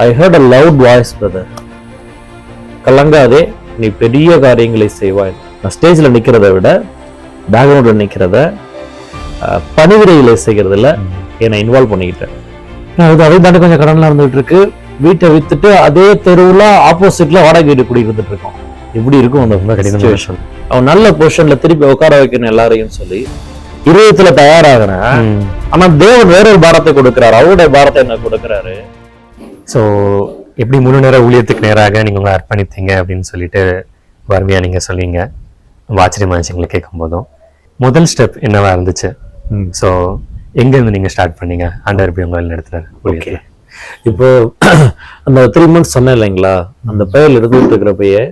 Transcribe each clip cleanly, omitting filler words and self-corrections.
I heard a loud voice brother, கலங்காதே நீ பெரிய காரியங்களை செய்வாய். நான் ஸ்டேஜில் நிற்கிறத விட பேக்ரவுண்டில் நிற்கிறத பணிவிடைகளை செய்கிறதுல என்னை இன்வால்வ் பண்ணிக்கிட்டேன். அதை தாண்டி கொஞ்சம் கடன்லாம் இருந்துகிட்டு இருக்கு. வீட்டை வித்துட்டு அதே தெருவில் ஆப்போசிட்ல வாடகை வீடு குடி இருந்துட்டு இருக்கோம். எப்படி இருக்கும் அந்த கடினம். அவன் நல்ல பொசிஷன்ல திருப்பி உட்கார வைக்கணும் எல்லாரையும் சொல்லி இருதயத்துல தயாராகிறேன். ஆனா தேவன் வேற ஒரு பாரத்தை கொடுக்கிறாரு, அவருடைய பாரத்தை என்ன கொடுக்கிறாரு. ஸோ எப்படி முழு நேர ஊழியத்துக்கு நேராக நீங்கள் உங்களை அர்ப்பணித்தீங்க அப்படின்னு சொல்லிட்டு வறுமையாக நீங்கள் சொல்லிங்க. ஆச்சரியமா இருந்துச்சு எங்களை கேட்கும் போதும். முதல் ஸ்டெப் என்னவா இருந்துச்சு? ஸோ எங்கேருந்து நீங்கள் ஸ்டார்ட் பண்ணீங்க? ஆண்டவர் எப்படி உங்களை நடத்துறாரு? ஓகே, இப்போ அந்த 3 months சொன்னேன் இல்லைங்களா, அந்த பெயர் இருந்துட்டு இருக்கிறப்பயே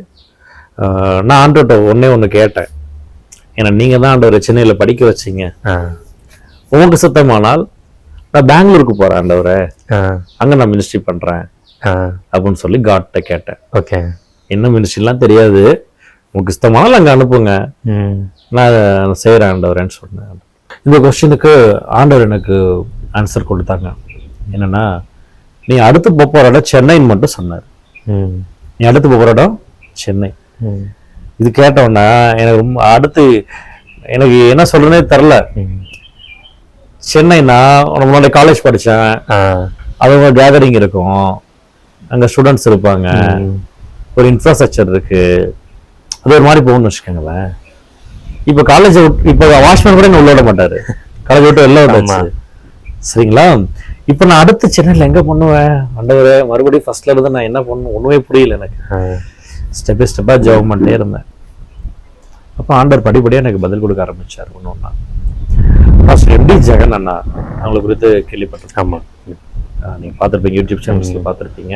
நான் ஆண்டவர்கிட்ட ஒன்று கேட்டேன். ஏன்னா நீங்க தான் ஆண்டவர் சென்னையில படிக்க வச்சீங்க, உங்களுக்கு சுத்தமானால் நான் பெங்களூருக்கு போறேன் ஆண்டவரை, அங்க நான் மினிஸ்ட்ரி பண்றேன் அப்படின்னு சொல்லி காட்ட கேட்டேன். ஓகே, என்ன மினிஸ்ட்ரிலாம் தெரியாது, உங்களுக்கு இஷ்டமானால் அங்க அனுப்புங்க, நான் செய்யறேன் ஆண்டவரேன்னு சொன்னேன். இந்த கொஸ்டினுக்கு ஆண்டவர் எனக்கு ஆன்சர் கொடுத்தாங்க. என்னன்னா, நீ அடுத்து போற இடம் சென்னைன்னு மட்டும் சொன்னார். நீ அடுத்து போற இடம் சென்னை. இது கேட்டோன்னா எனக்கு ரொம்ப அடுத்து எனக்கு என்ன சொல்றேனே தெரில. சென்னைனா முன்னாடி காலேஜ் படித்தேன், அது ஒரு கேதரிங் இருக்கும், அங்கே ஸ்டூடெண்ட்ஸ் இருப்பாங்க, ஒரு இன்ஃப்ராஸ்ட்ரக்சர் இருக்கு, அது ஒரு மாதிரி போகணும்னு வச்சுக்கோங்களேன். இப்போ காலேஜ் இப்போ வாட்ச்மேன் கூட என்ன உள்ள விட மாட்டாரு, காலேஜ் விட்டு வெளில விட்டாச்சு. சரிங்களா? இப்போ நான் அடுத்து சென்னையில் எங்கே பண்ணுவேன் ஆண்டவரே, மறுபடியும் ஃபர்ஸ்ட்ல இருந்து நான் என்ன பண்ணணும் ஒன்றுமே புரியல எனக்கு. ஸ்டெப் பை ஸ்டெப்பாக ஜெபம் பண்ணிட்டே இருந்தேன். அப்போ ஆண்டவர் படிப்படியாக எனக்கு பதில் கொடுக்க ஆரம்பிச்சார். ஒன்று ஒன்றா ஃபர்ஸ்ட் எம்டி ஜெகன் அண்ணா அவங்களை குறித்து கேள்விப்பட்டிருக்கேன். ஆமாம், நீங்கள் பார்த்துருப்பீங்க, யூடியூப் சேனல்ஸில் பார்த்துருப்பீங்க.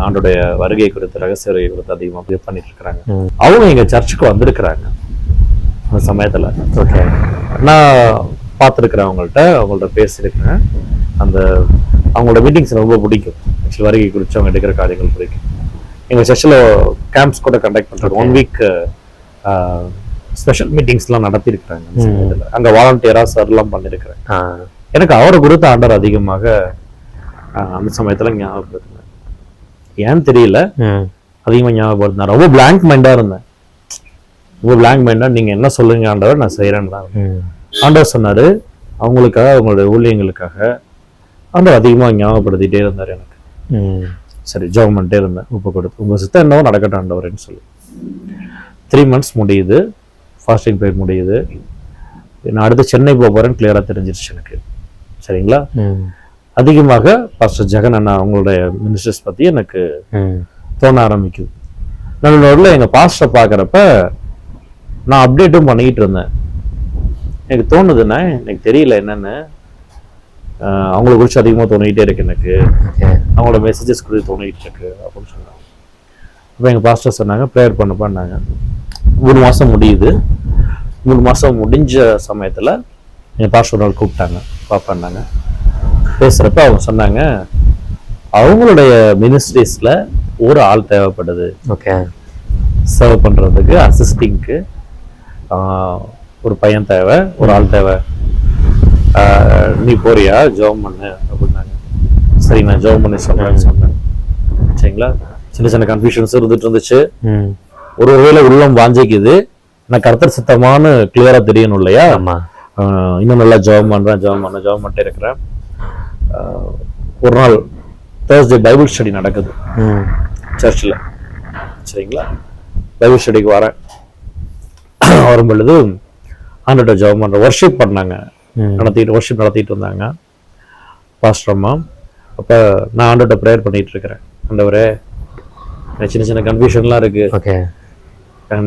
ஆண்டோடைய வருகை குறித்து, ரகசிய வருகை குறித்து அதிகமாக இது பண்ணிட்டு இருக்கிறாங்க. அவங்க எங்கள் சர்ச்சுக்கு வந்திருக்கிறாங்க அந்த சமயத்தில். ஓகே, நான் பார்த்துருக்குறேன், அவங்கள்ட்ட பேசியிருக்கிறேன். அந்த அவங்களோட மீட்டிங்ஸ் ரொம்ப பிடிக்கும். ஆக்சுவலி வருகை குறித்து அவங்க எடுக்கிற காரியங்கள் பிடிக்கும். எங்கள் சர்ச்சில் கேம்ப்ஸ் கூட கண்டக்ட் பண்ணுறாங்க. 1 week ஸ்பெஷல் மீட்டிங்ஸ்லாம் நடத்தியிருக்கிறாங்க. அங்கே வாலண்டியராக சர்லாம் பண்ணியிருக்கிறேன். எனக்கு அவரை குறித்த ஆண்டவர் அதிகமாக அந்த சமயத்தில் ஞாபகப்படுத்தினேன். ஏன்னு தெரியல, அதிகமாக ஞாபகப்படுத்தினார். ரொம்ப பிளாங்க் மைண்டாக இருந்தேன். ரொம்ப பிளாங்க் மைண்டாக நீங்கள் என்ன சொல்லுங்க ஆண்டவர், நான் செய்கிறேன்னு தான். ஆண்டவர் சொன்னார், அவங்களுக்காக, அவங்களுடைய ஊழியங்களுக்காக ஆண்டவர் அதிகமாக ஞாபகப்படுத்திகிட்டே இருந்தார் எனக்கு. சரி, ஜெபம் பண்ணிட்டே இருந்தேன். உப்பு கொடுத்து உங்கள் சித்தம் என்னவோ நடக்கட்டும் ஆண்டவரேன்னு சொல்லி. 3 months முடியுது, ஃபாஸ்டிங் பீரியட் முடியுது. நான் அடுத்து சென்னை போகிறேன்னு கிளியராக தெரிஞ்சிருச்சு எனக்கு. சரிங்களா? அதிகமாக பாஸ்டர் ஜெகன் அண்ணா அவங்களுடைய மினிஸ்டர்ஸ் பற்றி எனக்கு தோண ஆரம்பிக்குது. நல்லூரில் எங்கள் பாஸ்டரை பார்க்குறப்ப நான் அப்டேட்டும் பண்ணிக்கிட்டு இருந்தேன். எனக்கு தோணுதுன்னா, எனக்கு தெரியல என்னென்னு, அவங்கள குறித்து அதிகமாக தோணிக்கிட்டே இருக்கு எனக்கு, அவங்களோட மெசேஜஸ் குறித்து தோணிக்கிட்டு இருக்கு அப்படின்னு சொன்னாங்க. அப்போ எங்கள் பாஸ்டர் சொன்னாங்க, ப்ரேயர் பண்ணப்பான்னாங்க. 3 மாதம் முடியுது. 3 மாதம் முடிஞ்ச சமயத்தில் என் பாஸ்டர் ஒரு நாள் கூப்பிட்டாங்க, பாப்பான்னாங்க. பேசுகிறப்ப அவங்க சொன்னாங்க, அவங்களுடைய மினிஸ்ட்ரிஸில் ஒரு ஆள் தேவைப்படுது. ஓகே, சர்வ் பண்ணுறதுக்கு, அசிஸ்டிங்க்கு ஒரு பையன் தேவை, ஒரு ஆள் தேவை. நீ போறியா, ஜெபம் பண்ணு அப்படின்னாங்க. சரி, நான் ஜெபம் பண்ணி சொல்றேன்னு சொன்னேன். சரிங்களா? சின்ன சின்ன கன்ஃபியூஷன்ஸ் இருந்துட்டு இருந்துச்சு. ஒரு வேளை உள்ளம் வாஞ்சிக்குது, நான் கர்த்தர் சித்தமானு கிளியரா தெரியணும் இல்லையா? இன்னும் நல்லா ஜெபம் பண்ணிட்டே இருக்கிறேன். ஒரு நாள் தேர்ஸ்டே பைபிள் ஸ்டடி நடக்குது சர்ச்சில். சரிங்களா? பைபிள் ஸ்டடிக்கு வரேன். வரும் பொழுது ஆண்டோட ஜெபம் பண்ற வர்ஷிப் பண்ணாங்க, வர்ஷிப் நடத்திட்டு இருந்தாங்க பாஸ்டர் அம்மா. அப்போ நான் ஆண்டோட ப்ரேயர் பண்ணிட்டு இருக்கிறேன். ஆண்டவரே, சின்ன சின்ன கன்ஃபியூஷன்லாம் இருக்கு,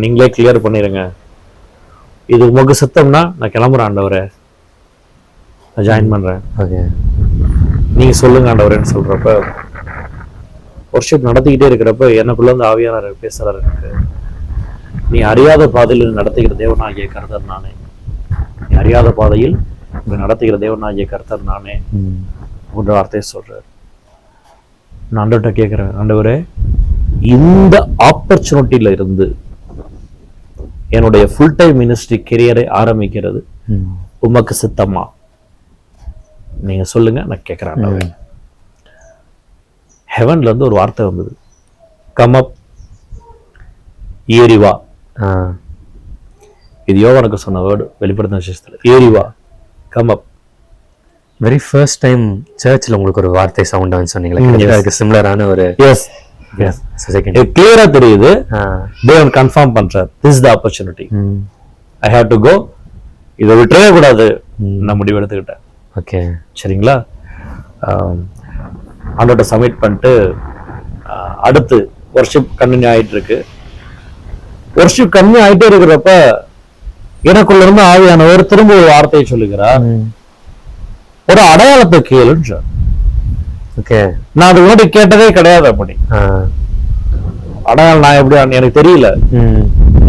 நீங்களே கிளியர் பண்ணிடுங்க. இது உங்க சித்தம்னா நான் கிளம்புறேன் ஆண்டவரே, நான் ஜாயின் பண்றேன், நீங்க சொல்லுங்க ஆண்டவரேன்னு சொல்றப்ப, வர்ஷிப் நடத்திக்கிட்டே இருக்கிறப்ப எனக்குள்ள வந்து ஆவியானவர் பேசுறாரு எனக்கு. நீ அறியாத பாதையில் நடத்துகிற தேவனாகிய கர்த்தர் நானே, நீ அறியாத பாதையில் நடத்துகிற தேவனாகிய கர்த்தர் நானே போன்ற வார்த்தையை சொல்றாரு. நான் ஆண்டவர்கிட்ட கேட்கிறேன், ஆண்டவரே, இந்த ஆப்பர்ச்சுனிட்டியில இருந்து என்னுடைய ஃபுல் டைம் மினிஸ்ட்ரி கெரியரை ஆரம்பிக்கிறது உமக்கு சித்தமா? நீங்க சொல்லுங்க, நான் கேட்கிறேன். ஹெவன்ல இருந்து ஒரு வார்த்தை வந்தது, கம் அப், ஏறிவா. இது யோவானுக்கு சொன்ன வேர்டு, வெளிப்படுத்தின விசேஷத்துல, ஏறிவா, come up. Very first time சர்ச்சில் உங்களுக்கு ஒரு வார்த்தை சவுண்ட் வந்து சொன்னீங்களா, அதுக்கு சிமிலரான ஒரு கிளியரா தெரியுது. தேவன் கன்ஃபார்ம் பண்றார், this is the opportunity, I have to go, இதை விட்டுறவே கூடாது, நான் முடிவு எடுத்துக்கிட்டேன். ஓகே, சரிங்களா? ஆண்டோட சப்மிட் பண்ணிட்டு அடுத்து வர்ஷிப் கண்டினியூ ஆயிட்டு இருக்கு. வர்ஷிப் கண்டினியூ ஆயிட்டே இருக்கிறப்ப எனக்குள்ள இருந்து ஆவியானவர் திரும்ப ஒரு வார்த்தையை சொல்லுகிறார், ஒரு அடையாளத்தை கேளுன்னு. ஓகே, நான் அது முன்னாடி கேட்டதே கிடையாது. அப்படி அடையாளம் நான் எப்படி எனக்கு தெரியல.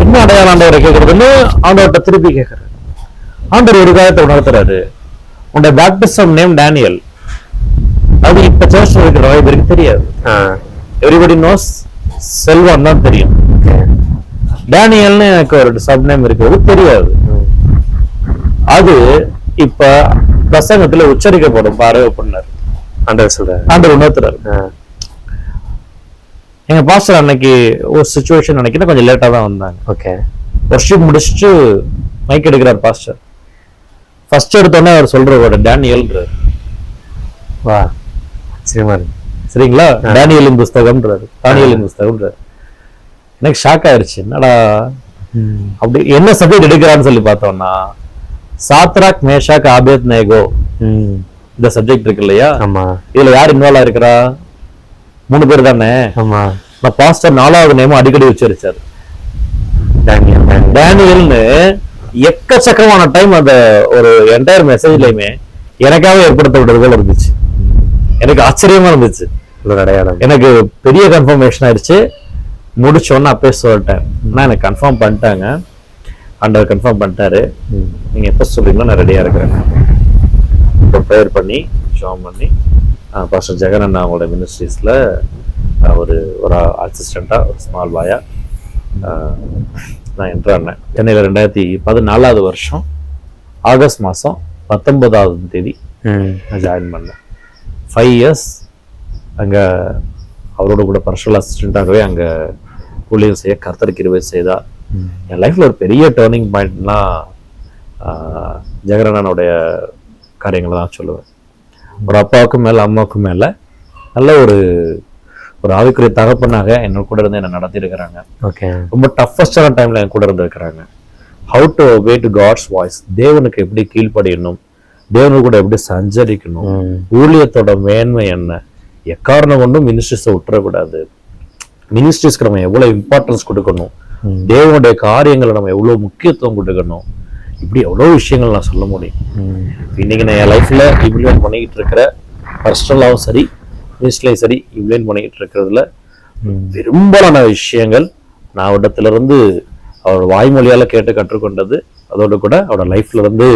என்ன அடையாளம் ஆண்டவரை கேட்கறதுன்னு ஆண்டவர்கிட்ட திருப்பி கேட்கறேன். ஆண்டவர் ஒரு காலத்தை உணர்த்துறாரு, உன்னுடைய பேப்டிசம் நேம் டேனியல். அது இப்ப சர்ச் இருக்கிற இவருக்கு தெரியாது. எவ்ரிபடி நோஸ் செல்வம் தான் தெரியும். டேனியல்னு எனக்கு ஒரு சப் நேம் இருக்கிறது தெரியாது. அது இப்ப பிரசங்கத்துல உச்சரிக்கப்படும் பாரு அப்படின்னாரு. ஆண்டவர் சொல்றாரு, ஆண்டவர் உணர்த்துறாரு. எங்க பாஸ்டர் அன்னைக்கு ஒரு சிச்சுவேஷன் நினைக்கிறேன் கொஞ்சம் லேட்டா தான் வந்தாங்க. ஓகே, வர்ஷிப் முடிச்சுட்டு மைக் எடுக்கிறார் பாஸ்டர். ஃபர்ஸ்ட் எடுத்தோடனே அவர் சொல்ற டேனியல்ன்றார். வா, சரிங்களா? டேனியலின் புஸ்தகம்ன்றாரு, தானியலின் புஸ்தகம்ன்றாரு. எனக்கு ஷாக் ஆயிடுச்சு, என்னடா அப்படி என்ன சப்ஜெக்ட் எடுக்கிறான்னு சொல்லி பார்த்தோம்னா, சாத்ராக், மேஷாக், ஆபேத்நேகோ இந்த சப்ஜெக்ட் இருக்கு இல்லையா? ஆமா. இதுல யார் இன்வால்வ் ஆயிருக்கிறா? 3 பேர் தானே. ஆமா. நான் பாஸ்டர் 4வது நேமும் அடிக்கடி உச்சரிச்சாரு, டேனியல்னு. எக்கச்சக்கமான டைம் அந்த ஒரு என்டையர் மெசேஜ்லயுமே எனக்காக ஏற்படுத்தப்பட்டது போல இருந்துச்சு. எனக்கு ஆச்சரியமா இருந்துச்சு. அடையாளம் எனக்கு பெரிய கன்ஃபர்மேஷன் ஆயிடுச்சு. முடிச்சோன்னு அப்பயே சொல்லிட்டேன், நான் எனக்கு கன்ஃபார்ம் பண்ணிட்டாங்க, ஆண்டவர் கன்ஃபார்ம் பண்ணிட்டாரு, நீங்க எப்போ சொல்றீங்களோ நான் ரெடியா இருக்கிறேன். இப்போ ப்ரேயர் பண்ணி ஜாம் பண்ணி பாஸ்டர் ஜெகன் அண்ணா அவங்களோட மினிஸ்ட்ரீஸ்ல ஒரு அசிஸ்டண்டா, ஒரு ஸ்மால் பாயா நான் என்ட்ரு ஆனேன். சென்னையில் 2014 வருஷம் ஆகஸ்ட் மாதம் 19ஆம் தேதி நான் ஜாயின் பண்ணேன். 5 இயர்ஸ் அங்கே அவரோட கூட பர்சனல் அசிஸ்டண்ட்டாகவே அங்கே ஊழியம் செய்ய கர்த்தர் கிருபை செய்தா. என் லைஃப்பில் ஒரு பெரிய டேர்னிங் பாயிண்ட்லாம் ஜெகரண்ணனுடைய காரியங்களை தான் சொல்லுவேன். ஒரு அப்பாவுக்கும் மேலே அம்மாவுக்கும் மேலே நல்ல ஒரு ஆவிக்குரிய தகப்பனாக என்னோட கூட இருந்து என்ன நடத்திருக்கிறாங்க. ஓகே, ரொம்ப டஃபஸ்டான டைம்ல என் கூட இருந்திருக்கிறாங்க. How to obey to God's voice, தேவனுக்கு எப்படி கீழ்ப்படியணும், தேவனுக்கு கூட எப்படி சஞ்சரிக்கணும், ஊழியத்தோட மேன்மை என்ன, எக்காரணம் கொண்டும் மினிஸ்ட்ரிஸை விட்டுறக்கூடாது, மினிஸ்ட்ரிஸ்க்கு நம்ம எவ்வளவு இம்பார்ட்டன்ஸ் கொடுக்கணும், தேவனுடைய காரியங்களை நம்ம எவ்வளவு முக்கியத்துவம் கொடுக்கணும், இப்படி எவ்வளவு விஷயங்கள் நான் சொல்ல முடியும். இன்னைக்கு நான் என் லைஃப்ல இம்ப்ளிமெண்ட் பண்ணிக்கிட்டு இருக்கிற பர்சனலாகவும் சரி மினிஸ்ட்ரிலையும் சரி இம்ப்ளிமெண்ட் பண்ணிக்கிட்டு இருக்கிறதுல பெரும்பாலான விஷயங்கள் நான் இடத்துல இருந்து அவரோட வாய்மொழியால கேட்டு கற்றுக்கொண்டது, அதோட கூட அவரோட லைஃப்ல இருந்து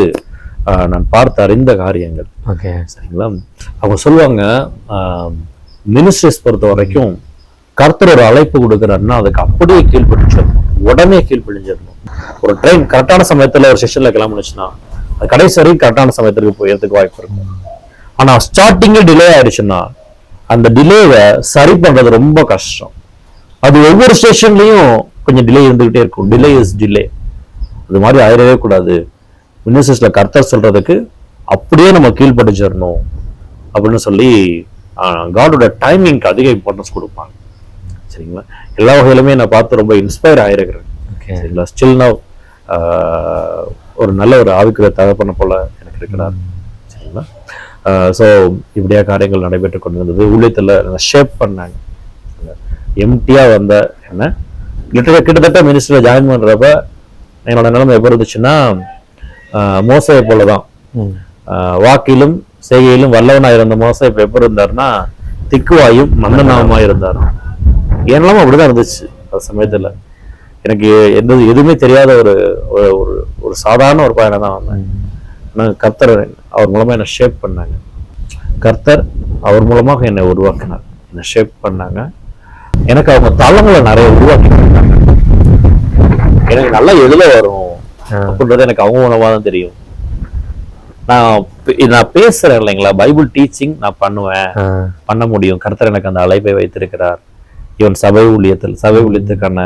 நான் பார்த்து அறிந்த காரியங்கள். ஓகே, சரிங்களா? அவங்க சொல்லுவாங்க, மினிஸ்ட்ரிஸ் பொறுத்த வரைக்கும் கர்த்தர் ஒரு அழைப்பு கொடுக்குறாருன்னா அதுக்கு அப்படியே கீழ்ப்படிச்சிடணும், உடனே கீழ்ப்படிஞ்சிடணும். ஒரு ட்ரெயின் கரெக்டான சமயத்துல ஒரு செஷன்ல கிளம்புனுச்சுன்னா அது கடைசி வரைக்கும் கரெக்டான சமயத்துக்கு போயறதுக்கு வாய்ப்பு இருக்கும். ஆனா ஸ்டார்டிங்கே டிலே ஆயிடுச்சுன்னா அந்த டிலேவை சரி பண்றது ரொம்ப கஷ்டம். அது ஒவ்வொரு ஸ்டேஷன்லயும் கொஞ்சம் டிலே இருந்துகிட்டே இருக்கும். Delay is delay. அது மாதிரி ஆயிடவே கூடாது. மினிஸ்ட்ரிஸ்ல கர்த்தர் சொல்றதுக்கு அப்படியே நம்ம கீழ்ப்படிச்சிடணும் அப்படின்னு சொல்லி காடோட டைமிங்க்கு அதிக இம்பார்ட்டன்ஸ் கொடுப்பாங்க. சரிங்களா? எல்லா வகையிலுமே நான் பார்த்து ரொம்ப இன்ஸ்பயர் ஆயிருக்கிறேன். சரிங்களா? ஸ்டில் நவ் ஒரு நல்ல ஒரு ஆவிக்குரிய தகப்பன போல எனக்கு இருக்கிறார். சரிங்களா? ஸோ இப்படியா காரியங்கள் நடைபெற்று கொண்டு இருந்தது. ஊழியத்தில் ஷேப் பண்ணாங்க. எம்டியா வந்த என்ன கிட்டத்தட்ட மினிஸ்டர்ல ஜாயின் பண்றப்ப என்னோட நிலைமை எப்போ இருந்துச்சுன்னா, மோசையை போலதான், வாக்கிலும் செய்கையிலும் வல்லவனா இருந்த மோசை இப்ப எப்ப இருந்தாருன்னா திக்குவாயும் மன்னனாவுமா இருந்தாரு. ஏன்னாலும் அப்படிதான் இருந்துச்சு அந்த சமயத்துல. எனக்கு எதுவுமே தெரியாத ஒரு சாதாரண ஒரு பையனை தான் வந்தேன். ஆனால் கர்த்தர் அவர் மூலமா என்னை ஷேப் பண்ணாங்க. கர்த்தர் அவர் மூலமாக என்னை உருவாக்கினார், என்னை ஷேப் பண்ணாங்க. எனக்கு அவங்க தளங்களை நிறைய உருவாக்கி பண்ணாங்க. எனக்கு நல்லா எழுத வரும் அப்படின்றது எனக்கு அவங்க மூலமா தான் தெரியும். நான் பேசுறேன் இல்லைங்களா, பைபிள் டீச்சிங் நான் பண்ணுவேன், பண்ண முடியும். கர்த்தர் எனக்கு அந்த அழைப்பை வைத்திருக்கிறார். இவன் சபை ஊழியத்துக்கான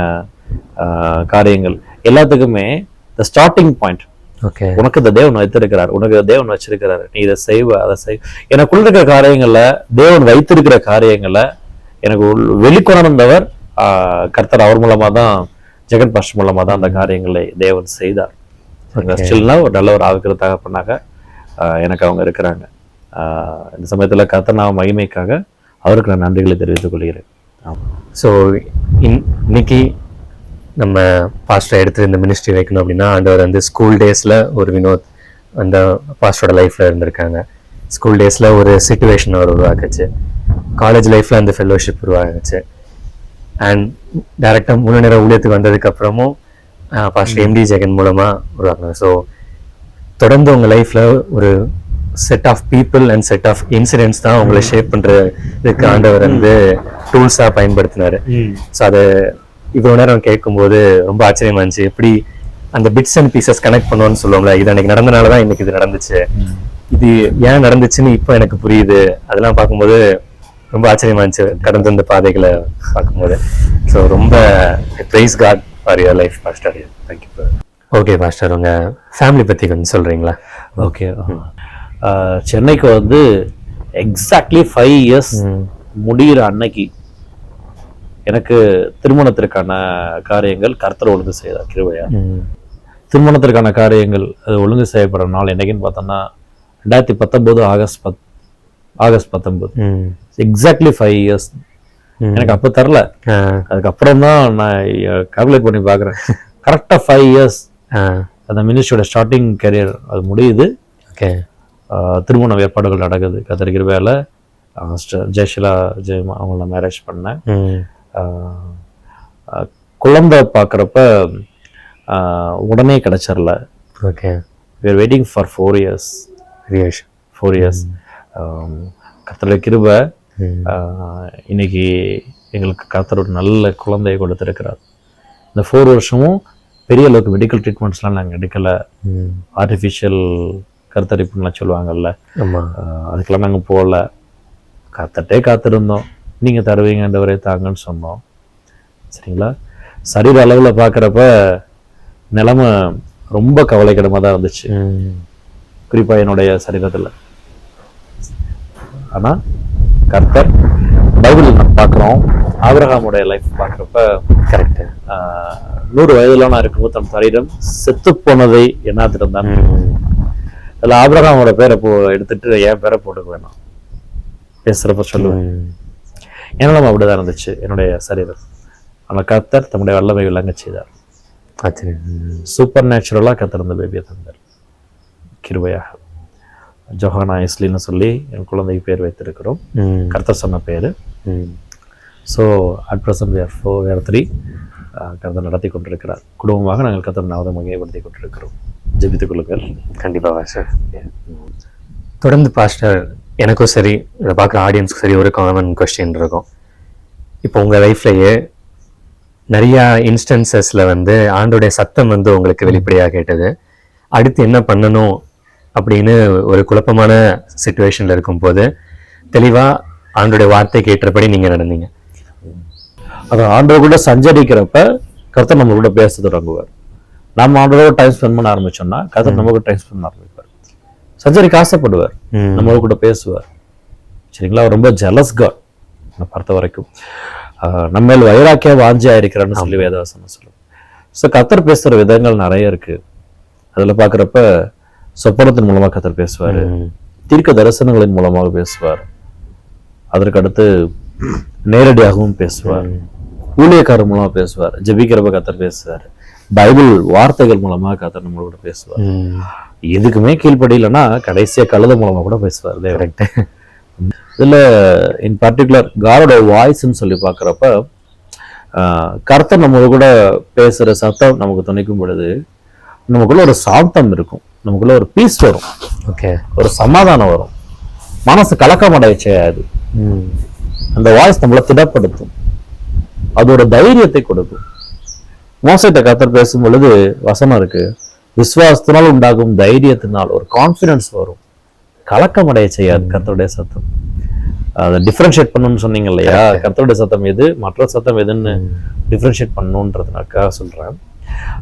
காரியங்கள் எல்லாத்துக்குமே the ஸ்டார்டிங் பாயிண்ட். உனக்கு இந்த தேவன் வைத்திருக்கிறார், உனக்கு தேவன் வச்சிருக்கிறார், நீ இதை செய்வ அதை செய். எனக்குள்ள இருக்கிற காரியங்கள்ல, தேவன் வைத்திருக்கிற காரியங்களை எனக்கு வெளிக்கொணர்ந்தவர் கர்த்தர். அவர் மூலமா தான், ஜெகன் பாஸ்டர் மூலமா தான் அந்த காரியங்களை தேவன் செய்தார். ஒரு நல்ல ஒரு ஆவிக்கிற தகப்பனாக எனக்கு அவங்க இருக்கிறாங்க. இந்த சமயத்துல கர்த்தர் நாம மகிமைக்காக அவருக்கு நான் நன்றிகளை தெரிவித்துக் கொள்கிறேன். ஸோ இன்னைக்கு நம்ம பாஸ்டர் எடுத்து இந்த மினிஸ்ட்ரி வைக்கணும் அப்படின்னா, ஆண்டவர் வந்து ஸ்கூல் டேஸில் ஒரு வினோத் அந்த பாஸ்டரோட லைஃப்பில் இருந்திருக்காங்க. ஸ்கூல் டேஸில் ஒரு சிச்சுவேஷன் அவர் உருவாக்குச்சு. காலேஜ் லைஃப்பில் அந்த ஃபெல்லோஷிப் உருவாக்குச்சு. அண்ட் டைரெக்டாக முழு நேர ஊழியத்துக்கு வந்ததுக்கப்புறமும் பாஸ்டர் எம்டி ஜெகன் மூலமாக உருவாக்குனாங்க. ஸோ தொடர்ந்து உங்கள் லைஃப்பில் ஒரு set of people and set of incidents தான் உங்களை ஷேப் பண்ணுறதுக்கு ஆண்டவர் வந்து டூல்ஸாக பயன்படுத்தினார். ஸோ அதை இவ்வளோ நேரம் கேட்கும்போது ரொம்ப ஆச்சரியமா இருந்துச்சு. எப்படி அந்த பிட்ஸ் அண்ட் பீசஸ் கனெக்ட் பண்ணுவோன்னு சொல்லுவோம்ல, இது அன்னைக்கு நடந்தனால தான் இன்னைக்கு இது நடந்துச்சு, இது ஏன் நடந்துச்சுன்னு இப்போ எனக்கு புரியுது. அதெல்லாம் பார்க்கும்போது ரொம்ப ஆச்சரியமா இருந்துச்சு, கடந்த இந்த பாதைகளை பார்க்கும்போது. ஸோ ரொம்ப praise God for your life pastor. Thank you. Okay pastor, உங்கள் ஃபேமிலி பற்றி கொஞ்சம் சொல்கிறீங்களா? ஓகே, சென்னைக்கு வந்து எக்ஸாக்ட்லி 5 இயர்ஸ் முடிகிற அன்னைக்கு எனக்கு திருமணத்திற்கான காரியங்கள் கர்த்தர் ஒழுங்கு செய்தார் கிருபையா. திருமணத்திற்கான காரியங்கள் அது ஒழுங்கு செய்யப்படுற நாள் என்னைக்குன்னு பார்த்தோம்னா 2019 ஆகஸ்ட் 19. Exactly 5 years. எனக்கு அப்போ தரல, அதுக்கப்புறம் தான் நான் கால்குலேட் பண்ணி பார்க்குறேன். கரெக்டாக 5 இயர்ஸ் அந்த மினிஸ்ட்ரியோட ஸ்டார்டிங் கரியர் அது முடியுது. ஓகே, திருமண ஏற்பாடுகள் நடக்குது. கர்த்தர் கிருபையால ஜெயஷிலா ஜெயமா அவங்கள மேரேஜ் பண்ணேன். குழந்தை பார்க்குறப்ப உடனே கிடைச்சிடல. Okay, we are waiting for 4 years. 4 years. கர்த்தருடைய கிருபை இன்னைக்கு எங்களுக்கு கர்த்தர் ஒரு நல்ல குழந்தையை கொடுத்துருக்கிறார். இந்த 4 வருஷமும் பெரிய அளவுக்கு மெடிக்கல் ட்ரீட்மெண்ட்ஸ்லாம் நாங்கள் எடுக்கலை. ஆர்டிஃபிஷியல் கருத்தரிப்புலாம் சொல்லுவாங்கல்ல, அதுக்கெல்லாம் நாங்கள் போகல. காத்திருந்தோம். நீங்கள் தருவீங்கன்றவரே தாங்கன்னு சொன்னோம். சரிங்களா? சரீர அளவில் பார்க்குறப்ப நிலைமை ரொம்ப கவலைக்கிடமாக தான் இருந்துச்சு, குறிப்பாக என்னுடைய சரீரத்தில். ஆனால் கர்த்தர் பைபிள் நம்ம பார்க்குறோம், ஆபிரகாமுடைய லைஃப் பார்க்குறப்ப கரெக்டு 100 வயதுல நான் இருக்கும்போது தன் சரீரம் செத்து போனதை என்னாத்திருந்தான். அதில் ஆபிரகாமோட பேரை எடுத்துட்டு என் பேரை போட்டுக்க வேணாம் பேசுகிறப்ப சொல்லுவேன். ஏன்னா நம்ம அப்படிதான் இருந்துச்சு என்னுடைய சரீரம். ஆனால் கர்த்தர் தம்முடைய வல்லமை விளங்க செய்தார். சூப்பர் நேச்சுரலாக கர்த்தர் அந்த பேபியை தந்தார் கிருபையாக. ஜொஹானா இஸ்லின்னு சொல்லி என் குழந்தைக்கு பேர் வைத்திருக்கிறோம். கர்த்தர் சொன்ன பேர். So at present we are 3. கர்த்தர் நடத்தி கொண்டிருக்கிறார். குடும்பமாக நாங்கள் கர்த்தர் நாமத்தை மகிமைப்படுத்தி கொண்டிருக்கிறோம். ஜெபித்துக் கொள்ளுங்கள். கண்டிப்பாக சார். தொடர்ந்து பாஸ்டர், எனக்கும் சரி இதை பார்க்குற ஆடியன்ஸ்க்கு சரி ஒரு காமன் கொஸ்டின் இருக்கும். இப்போ உங்கள் லைஃப்லையே நிறையா இன்ஸ்டன்சஸில் வந்து ஆண்டோடைய சத்தம் வந்து உங்களுக்கு வெளிப்படையாக கேட்டது. அடுத்து என்ன பண்ணணும் அப்படின்னு ஒரு குழப்பமான சிச்சுவேஷனில் இருக்கும்போது தெளிவாக ஆண்டோடைய வார்த்தை கேட்டபடி நீங்கள் நடந்தீங்க. அது ஆண்டவர் கூட சஞ்சரிக்கிறப்ப கர்த்தர் நம்ம கூட பேச தொடங்குவார். நம்ம ஆண்டவரோட டைம் ஸ்பெண்ட் பண்ண ஆரம்பிச்சோம்னா கர்த்தர் நம்ம கூட டைம் ஸ்பெண்ட் பண்ண ஆரம்பிப்பார். சஞ்சரிக்க ஆசைப்படுவார், நம்மளோட கூட பேசுவார். சரிங்களா? அவர் ரொம்ப ஜெலஸ் காட் நான் பார்த்த வரைக்கும். நம்ம மேல் வைராக்கிய வாஞ்சியா இருக்கிறான்னு சொல்லி வேதவசனம் சொல்லுவோம். ஸோ கர்த்தர் பேசுகிற விதங்கள் நிறைய இருக்கு. அதில் பார்க்குறப்ப சொப்பனத்தின் மூலமாக கர்த்தர் பேசுவார், தீர்க்க தரிசனங்களின் மூலமாக பேசுவார், அதற்கு அடுத்து நேரடியாகவும் பேசுவார், ஊழியக்காரர் மூலமாக பேசுவார், ஜெபிக்கிறப்ப கர்த்தர் பேசுவார், பைபிள் வார்த்தைகள் மூலமாக கர்த்தர் நம்மளோட பேசுவார். எதுக்குமே கீழ்படியிலன்னா கடைசியா கழுத மூலமா கூட பேசுவார். இதுல இன் பர்டிகுலர் காரோட வாய்ஸ்ன்னு சொல்லி பார்க்குறப்ப கர்த்தர் நம்ம கூட பேசுற சத்தம் நமக்கு துணைக்கும் பொழுது நமக்குள்ள ஒரு சாந்தம் இருக்கும், நமக்குள்ள ஒரு பீஸ் வரும், ஓகே, ஒரு சமாதானம் வரும், மனசு கலக்கமடைய செய்யாது. அந்த வாய்ஸ் நம்மளை திடப்படுத்தும், அதோட தைரியத்தை கொடுக்கும். மோசைட்ட கர்த்தர் பேசும் பொழுது வசனம் இருக்கு, விசுவாசத்தினால் உண்டாகும் தைரியத்தினால் ஒரு கான்ஃபிடன்ஸ் வரும். கலக்கம் அடைய செய்யாது கர்த்தருடைய சத்தம். அதை டிஃபரன்ஷியேட் பண்ணணும்னு சொன்னீங்க இல்லையா, கர்த்தருடைய சத்தம் எது மற்ற சத்தம் எதுன்னு டிஃபரன்ஷியேட் பண்ணணுன்றதுனாக்காக சொல்றேன்.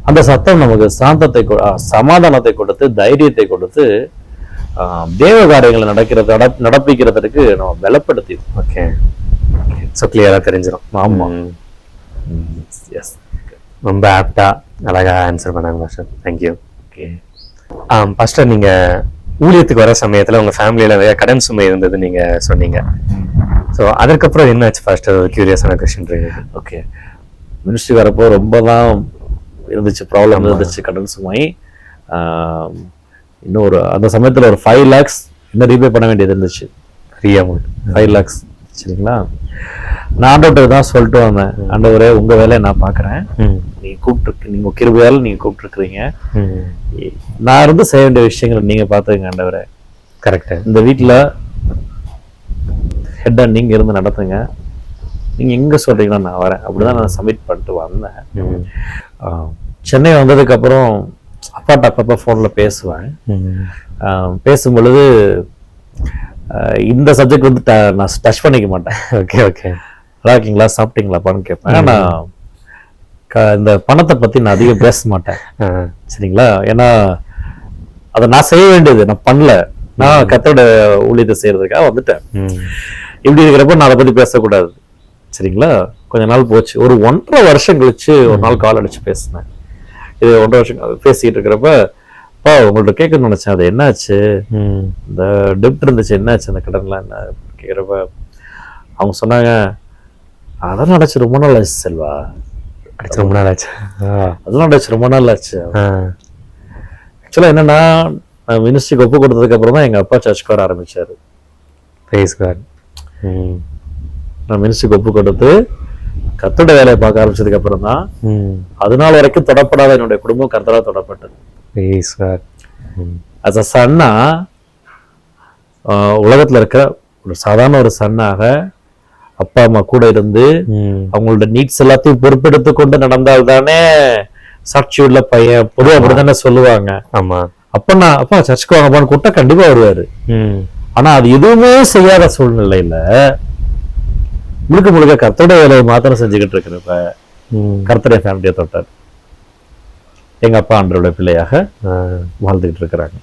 அந்த சத்தம் நமக்கு சாந்தத்தை சமாதானத்தை கொடுத்து தைரியத்தை கொடுத்து தேவ காரியங்களை நடப்பிக்கிறதுக்கு நம்ம பலப்படுத்தி. ஓகே, ஸோ கிளியராக தெரிஞ்சிடும். ஆமா, எஸ், ரொம்ப ஆப்டா அழகா ஆன்சர் பண்ணாங்க மாஸ்டர். தேங்க்யூ. ஓகே, பாஸ்டர், நீங்க ஊழியத்துக்கு வர சமயத்துல உங்க ஃபேமிலியில நிறைய கடன் சுமை இருந்தது நீங்க சொன்னீங்க. ஸோ அதற்கப்புறம் என்னாச்சு பாஸ்டர்? ஒரு கியூரியஸான கொஸ்டின் இருக்கு. ஓகே, மினிஸ்ட்ரி வரப்போ ரொம்ப தான் இருந்துச்சு, ப்ராப்ளம் இருந்துச்சு, கடன் சுமை. இன்னும் அந்த சமயத்துல ஒரு 5 lakhs இன்னும் ரீபே பண்ண வேண்டியது இருந்துச்சு. Free amount 5 lakhs. சரிங்களா, நான் ஆண்டவர்கிட்ட தான் சொல்லிட்டு வந்தேன், ஆண்டவரே உங்க வேலையை நான் பாக்குறேன், நீங்க கிருபையால நீங்க கூப்பிட்டுருக்கீங்க, நான் இருந்து செய்ய வேண்டிய விஷயங்களை நீங்க பாத்துங்க ஆண்டவரே. கரெக்ட். இந்த வீட்டுல ஹெட்டா நீங்க இருந்து நடத்துங்க, நீங்க எங்க சொல்றீங்களா நான் வரேன். அப்படிதான் நான் சப்மிட் பண்ணிட்டு வந்தேன். சென்னை வந்ததுக்கு அப்புறம் அப்பாட்ட அப்பப்ப போன்ல பேசுவேன். பேசும் பொழுது இந்த சப்ஜெக்ட் வந்து நான் டச் பண்ணிக்க மாட்டேன். ஓகே ஓகே, நல்லா இருக்கீங்களா, சாப்பிட்டீங்களாப்பான்னு கேட்பேன். ஆனா இந்த பணத்தை பத்தி நான் அதிகம் பேச மாட்டேன். சரிங்களா, ஏன்னா அதை நான் செய்ய வேண்டியது நான் பண்ணல, நான் கர்த்தரோட ஊழியத்தை செய்யறதுக்காக வந்துட்டேன். இப்படி இருக்கிறப்ப நான் அதை பத்தி பேசக்கூடாது. சரிங்களா, கொஞ்ச நாள் போச்சு. ஒரு 1.5 வருஷம் கழிச்சு ஒரு நாள் கால் அடிச்சு பேசினேன். இது 1.5 வருஷம் பேசிட்டு இருக்கிறப்ப, உங்கள்ட்ட கேட்கணும்னு நினைச்சேன், அது என்னாச்சு, இந்த டெப்ட் இருந்துச்சு என்னாச்சு, அந்த கடன்லாம் என்ன கேட்கிறப்ப அவங்க சொன்னாங்க, அதெல்லாம் அடைச்சு ரொம்ப நாள் ஆச்சு செல்வா, அடைச்சு ரொம்ப நாள் ஆச்சு, அதெல்லாம் அடைச்சு ரொம்ப நாள் ஆச்சு. ஆக்சுவலா என்னன்னா, மினிஸ்ட்ரிக்கு ஒப்பு கொடுத்ததுக்கு அப்புறம் தான் எங்க அப்பா சர்ச்சுக்கு வர ஆரம்பிச்சாரு. நான் மினிஸ்ட்ரிக்கு ஒப்பு கொடுத்து கர்த்தரோட வேலையை பார்க்க ஆரம்பிச்சதுக்கு அப்புறம் தான் அதனால வரைக்கும் தொடப்படாத என்னுடைய குடும்பம் கர்த்தரால் தொடப்பட்டது. as a சன்னா, உலகத்துல இருக்கிற ஒரு சாதாரண ஒரு சன்னாக அப்பா அம்மா கூட இருந்து அவங்களோட நீட்ஸ் எல்லாத்தையும் பொறுப்பெடுத்து கொண்டு நடந்தால்தானே சாட்சி உள்ள பையன், பொதுவாக அப்படித்தானே சொல்லுவாங்க. ஆமா, அப்பா சர்ச்சுக்கு வாங்கப்பான்னு கூப்பிட்டா கண்டிப்பா வருவாரு. ஆனா அது எதுவுமே செய்யாத சூழ்நிலையில முழுக்க முழுக்க கர்த்தருடைய வேலையை மாத்திரம் செஞ்சுக்கிட்டு இருக்கிறப்ப கர்த்தருடைய ஃபேமிலியை தொட்டார். எங்க அப்பா ஆண்டவருடைய பிள்ளையாக வாழ்ந்துகிட்டு இருக்கிறாங்க.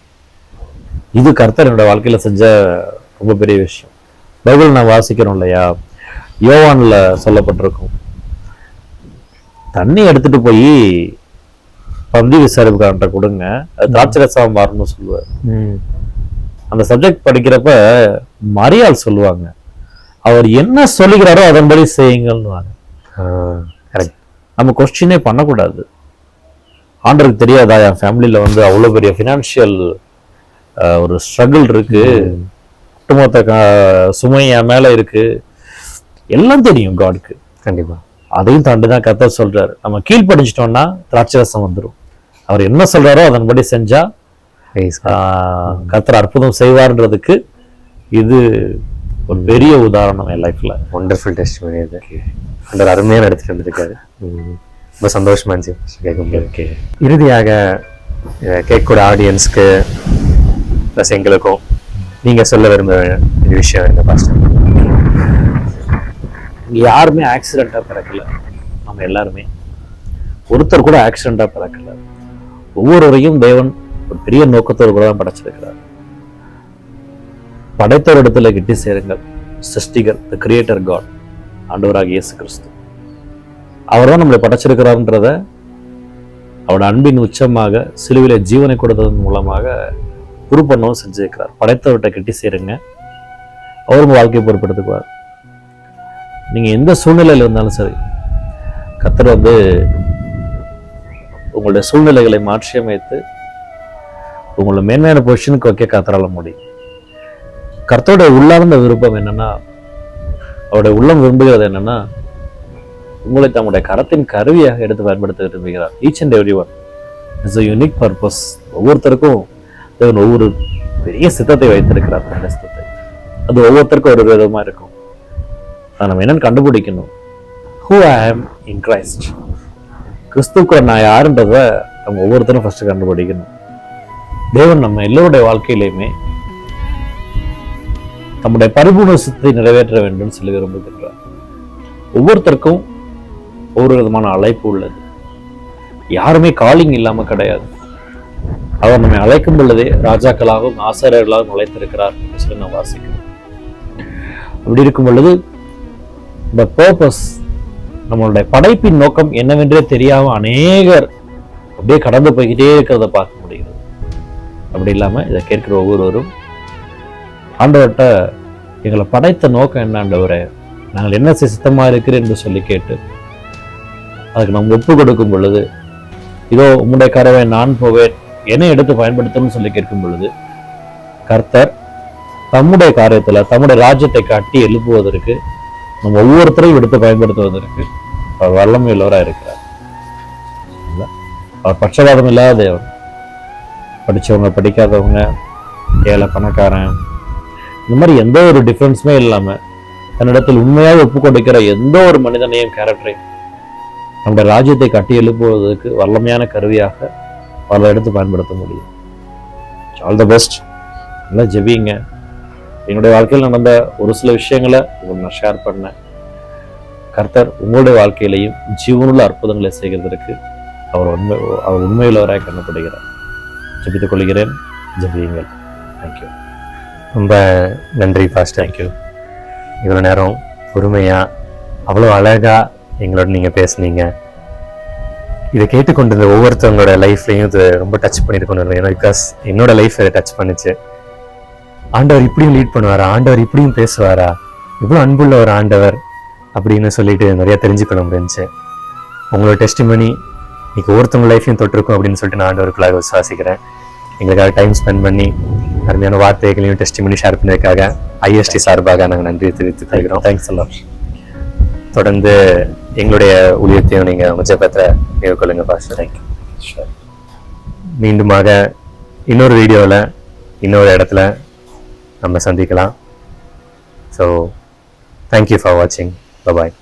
இது கர்த்தர் என்னோட வாழ்க்கையில செஞ்ச ரொம்ப பெரிய விஷயம். பைபிள் நான் வாசிக்கிறோம் இல்லையா, யோவான்ல சொல்லப்பட்டிருக்கும், தண்ணி எடுத்துட்டு போய் பந்தி விசாரிப்புக்காரன்ட்ட கொடுங்க, அது திராட்சரசம் மாறணும்னு சொல்லுவார். அந்த சப்ஜெக்ட் படிக்கிறப்ப மரியாள் சொல்லுவாங்க, அவர் என்ன சொல்லுகிறாரோ அதன்படி செய்யுங்கன்னு. நம்ம கொஸ்டினே பண்ணக்கூடாது. ஆண்டருக்கு தெரியாதா என் ஃபேமிலியில வந்து அவ்வளவு பெரிய ஃபினான்ஷியல் ஒரு ஸ்ட்ரகிள் இருக்கு, குடும்பத்தை சுமை என் மேல இருக்கு, எல்லாம் தெரியும் காட்க்கு. கண்டிப்பா அதையும் தாண்டிதான் கர்த்தர் சொல்றாரு, நம்ம கீழ்படிச்சிட்டோம்னா திராட்சரசம் வந்துடும். அவர் என்ன சொல்றாரோ அதன்படி செஞ்சா கர்த்தர் அற்புதம் செய்வார்ன்றதுக்கு இது ஒரு பெரிய உதாரணம் என் லைஃப்ல. ஒண்டர்ஃபுல் டெஸ்டிமனி அது. அந்த அருமையா நடத்திட்டு வந்திருக்காரு. ரொம்ப சந்தோஷமா இருந்துச்சு கேட்கும்போது. இறுதியாக கேட்கக்கூட ஆடியன்ஸ்க்கு ப்ளஸ் எங்களுக்கும் நீங்க சொல்ல விரும்ப விஷயம் என்ன பாஸ்டர்? யாருமே ஆக்சிடென்டா பிறக்கல, நம்ம எல்லாருமே ஒருத்தர் கூட ஆக்சிடென்டா பிறக்கல. ஒவ்வொருவரையும் தேவன் ஒரு பெரிய நோக்கத்தோடு கூட தான் படைச்சிருக்கிறார். படைத்தோர் இடத்துல கிட்டி சேருங்கள். சிருஷ்டிகர், தி கிரியேட்டர் காட், ஆண்டவராக இயேசு கிறிஸ்து, அவர் தான் நம்மளை படைச்சிருக்கிறார்ன்றத அவரோட அன்பின் உச்சமாக சிலுவையில ஜீவனை கொடுத்ததன் மூலமாக உருப்பண்ணவும் செஞ்சிருக்கிறார். படைத்தவர்கிட்ட கிட்டி சேருங்க, அவர் உங்க வாழ்க்கையை பொறுப்பெடுத்துக்குவார். நீங்க எந்த சூழ்நிலையில இருந்தாலும் சரி, கர்த்தர் வந்து உங்களுடைய சூழ்நிலைகளை மாற்றி அமைத்து உங்களை மேன்மையான பொசிஷனுக்கு வைக்க கர்த்தரால முடியும். கர்த்தருடைய உள்ளார்ந்த விருப்பம் என்னன்னா, அவருடைய உள்ளம் விரும்புகிறது என்னன்னா, உங்களை தம்முடைய கரத்தின் கருவியாக எடுத்து பயன்படுத்த விரும்புகிறார். Each and every one is a unique purpose. ஒவ்வொருத்தருக்கும் தேவன் ஒவ்வொரு பெரிய சித்தத்தை வைத்திருக்கிறார். அந்த சித்தத்தை அது ஒவ்வொருத்தருக்கும் ஒரு விதமா இருக்கும். அதை நம்ம என்னன்னு கண்டுபிடிக்கணும். Who I am in Christ. கிறிஸ்துக்குள்ள நான் யாருன்றத நம்ம ஒவ்வொருத்தரும் ஃபர்ஸ்ட் கண்டுபிடிக்கணும். தேவன் நம்ம எல்லோருடைய வாழ்க்கையிலையுமே நம்முடைய பரிபூர்ண சித்தத்தை நிறைவேற்ற வேண்டும் சொல்லி விரும்புகின்றார். ஒவ்வொருத்தருக்கும் ஒவ்வொரு விதமான அழைப்பு உள்ளது. யாருமே காலிங் இல்லாம கிடையாது. அவர் நம்மை அழைக்கும் பொழுதே ராஜாக்களாகவும் ஆசாரியர்களாகவும் அழைத்திருக்கிறார் என்று சொல்லி நான் வாசிக்கிறோம். அப்படி இருக்கும் பொழுது இந்த பர்பஸ், நம்மளுடைய படைப்பின் நோக்கம் என்னவென்றே தெரியாம அநேகர் அப்படியே கடந்து போய்கிட்டே இருக்கிறத பார்க்க முடிகிறது. அப்படி இல்லாம இதை கேட்கிற ஒவ்வொருவரும் ஆண்டவர்கிட்ட எங்களை படைத்த நோக்கம் என்ன ஆண்டவரே, நாங்கள் என்ன சித்தமா இருக்கிறேன் என்று சொல்லி கேட்டு அதுக்கு நம்ம ஒப்பு கொடுக்கும் பொழுது, இதோ உம்முடைய கரவை நான் போவேன், என்னை எடுத்து பயன்படுத்தணும்னு சொல்லி கேட்கும் பொழுது கர்த்தர் தம்முடைய காரியத்துல தம்முடைய ராஜ்யத்தை கட்டி எழுப்புவதற்கு நம்ம ஒவ்வொருத்தரையும் எடுத்து பயன்படுத்துவதற்கு அவர் வல்லமை உள்ளவராக இருக்கிறார். அவர் பட்சபாதம் இல்லாத தேவன். படிச்சவங்க படிக்காதவங்க, ஏழை பணக்காரன், இந்த மாதிரி எந்த ஒரு டிஃபரன்ஸுமே இல்லாம தன்னிடத்தில் உண்மையாக ஒப்பு கொடுக்கிற எந்த ஒரு மனிதனையும் கேரக்டரையும் நம்முடைய ராஜ்யத்தை கட்டி எழுப்புவதற்கு வல்லமையான கருவியாக பல எடுத்து பயன்படுத்த முடியும். All the best. நல்லா ஜெபிங்க. என்னுடைய வாழ்க்கையில் நடந்த ஒரு சில விஷயங்களை உங்களுக்கு நான் ஷேர் பண்ணேன். கர்த்தர் உங்களுடைய வாழ்க்கையிலையும் ஜீவனுள்ள அற்புதங்களை செய்கிறதற்கு அவர் உண்மையுள்ளவராக கண்ணப்படுகிறார். ஜெபித்துக் கொள்கிறேன். ஜெபியுங்கள். தேங்க்யூ. ரொம்ப நன்றி பாஸ்டர். தேங்க்யூ. இவ்வளோ நேரம் பொறுமையாக அவ்வளோ அழகாக எங்களோட நீங்கள் பேசுனீங்க. இதை கேட்டுக்கொண்டிருந்த ஒவ்வொருத்தவங்களோட லைஃப்லையும் இது ரொம்ப டச் பண்ணியிருக்கணும். ஏன்னா பிகாஸ் என்னோட லைஃப் இதை டச் பண்ணிச்சு. ஆண்டவர் இப்படியும் லீட் பண்ணுவாரா, ஆண்டவர் இப்படியும் பேசுவாரா, இவ்வளோ அன்புள்ள ஒரு ஆண்டவர் அப்படின்னு சொல்லிட்டு நிறைய தெரிஞ்சுக்கணும் இருந்துச்சு. உங்களோட டெஸ்டிமனி இன்னைக்கு ஒவ்வொருத்தவங்க லைஃப்பையும் தொட்டிருக்கும் அப்படின்னு சொல்லிட்டு நான் ஆண்டவருக்குள்ளாக விசுவாசிக்கிறேன். எங்களுக்காக டைம் ஸ்பெண்ட் பண்ணி அருமையான வார்த்தைகளையும் டெஸ்டிமனி ஷேர் பண்ணதுக்காக IST சார்பாக நாங்கள் நன்றி தெரிவித்து தருகிறோம். தேங்க்ஸ் எல்லாம். தொடர்ந்து எங்களுடைய ஊழியத்தையும் நீங்கள் உங்கள் ஜெபத்தை மேற்கொள்ளுங்க பாஸ்டர். தேங்க்யூ. மீண்டுமாக இன்னொரு வீடியோவில் இன்னொரு இடத்துல நம்ம சந்திக்கலாம். ஸோ தேங்க்யூ ஃபார் வாட்சிங். பாய்.